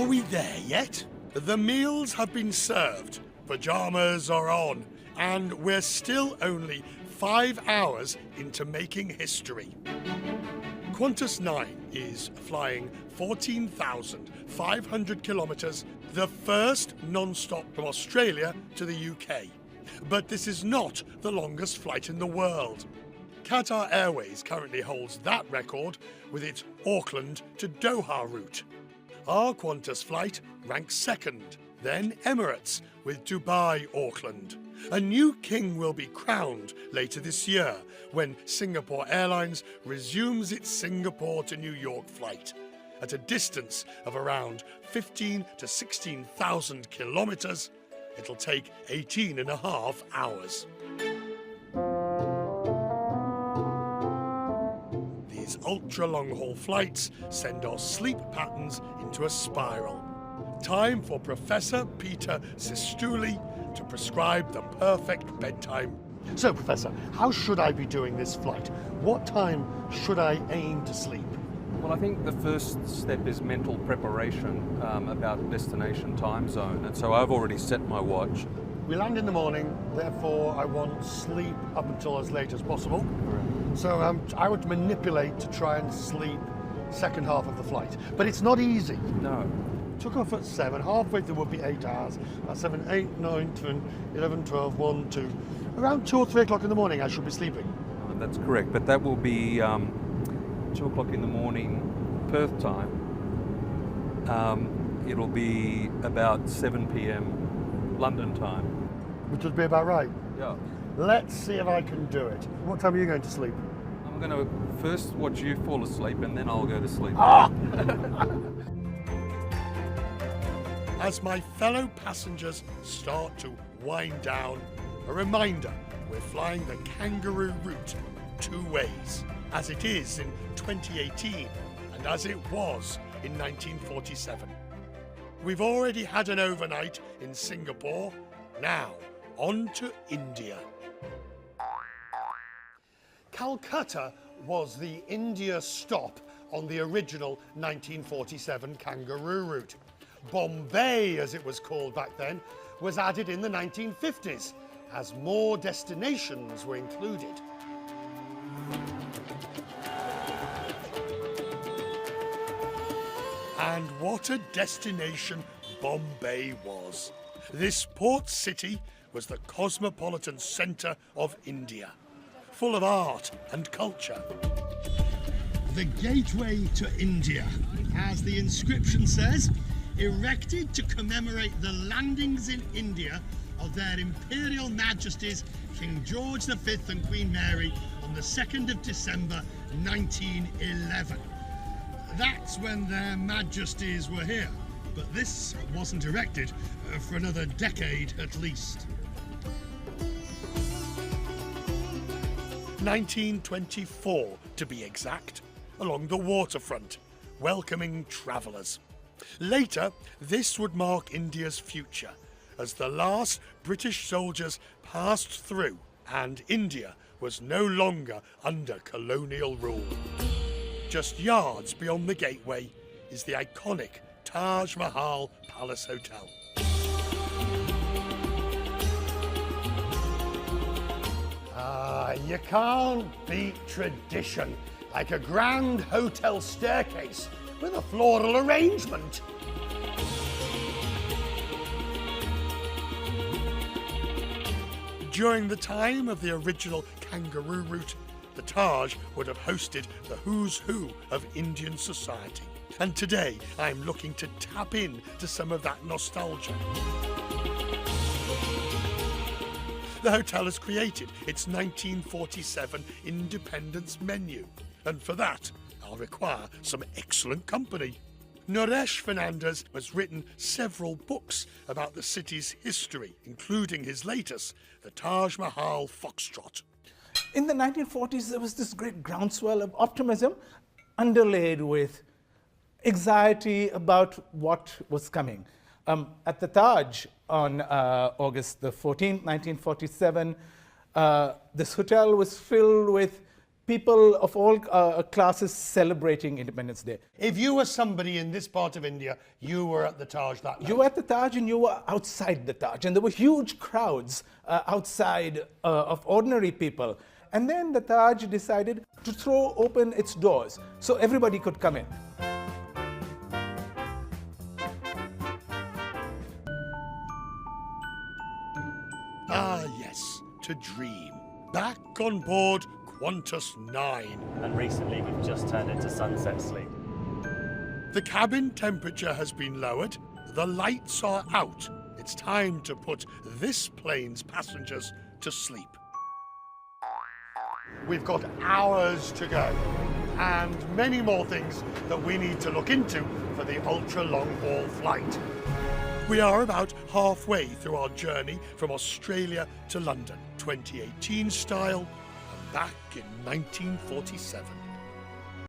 Are we there yet? The meals have been served, pajamas are on, and we're still only 5 hours into making history. Qantas 9 is flying 14,500 kilometres, the first non-stop from Australia to the UK. But this is not the longest flight in the world. Qatar Airways currently holds that record with its Auckland to Doha route. Our Qantas flight ranks second, then Emirates with Dubai Auckland. A new king will be crowned later this year when Singapore Airlines resumes its Singapore to New York flight. At a distance of around 15 to 16,000 kilometres, it'll take 18.5 hours. These ultra-long-haul flights send our sleep patterns into a spiral. Time for Professor Peter Sistuli to prescribe the perfect bedtime. So, Professor, how should I be doing this flight? What time should I aim to sleep? Well, I think the first step is mental preparation about destination time zone. And so I've already set my watch. We land in the morning, therefore I want sleep up until as late as possible. So I would manipulate to try and sleep second half of the flight. But it's not easy. No. Took off at 7, halfway through would be 8 hours. That's 7, 8, 9, 10, 11, 12, 1, 2. Around 2 or 3 o'clock in the morning I should be sleeping. That's correct, but that will be 2 o'clock in the morning Perth time. It'll be about 7 p.m. London time. Which would be about right. Yeah. Let's see if I can do it. What time are you going to sleep? I'm going to first watch you fall asleep and then I'll go to sleep. As my fellow passengers start to wind down, a reminder, we're flying the Kangaroo route 2 ways, as it is in 2018 and as it was in 1947. We've already had an overnight in Singapore, now on to India. Calcutta was the India stop on the original 1947 Kangaroo route. Bombay, as it was called back then, was added in the 1950s as more destinations were included. And what a destination Bombay was. This port city was the cosmopolitan centre of India, full of art and culture. The gateway to India, as the inscription says, erected to commemorate the landings in India of their Imperial Majesties King George V and Queen Mary on the 2nd of December 1911. That's when their Majesties were here, but this wasn't erected for another decade at least. 1924 to be exact, along the waterfront, welcoming travellers. Later, this would mark India's future as the last British soldiers passed through and India was no longer under colonial rule. Just yards beyond the gateway is the iconic Taj Mahal Palace Hotel. You can't beat tradition, like a grand hotel staircase with a floral arrangement. During the time of the original Kangaroo route, the Taj would have hosted the who's who of Indian society. And today, I'm looking to tap in to some of that nostalgia. The hotel has created its 1947 Independence menu, and for that, I'll require some excellent company. Naresh Fernandez has written several books about the city's history, including his latest, The Taj Mahal Foxtrot. In the 1940s, there was this great groundswell of optimism underlaid with anxiety about what was coming. At the Taj on August the 14th, 1947, this hotel was filled with people of all classes celebrating Independence Day. If you were somebody in this part of India, you were at the Taj that night. You were at the Taj and you were outside the Taj, and there were huge crowds outside of ordinary people. And then the Taj decided to throw open its doors so everybody could come in. Ah, yes, to dream. Back on board Qantas 9. And recently we've just turned into sunset sleep. The cabin temperature has been lowered, the lights are out. It's time to put this plane's passengers to sleep. We've got hours to go, and many more things that we need to look into for the ultra-long haul flight. We are about halfway through our journey from Australia to London, 2018 style, and back in 1947.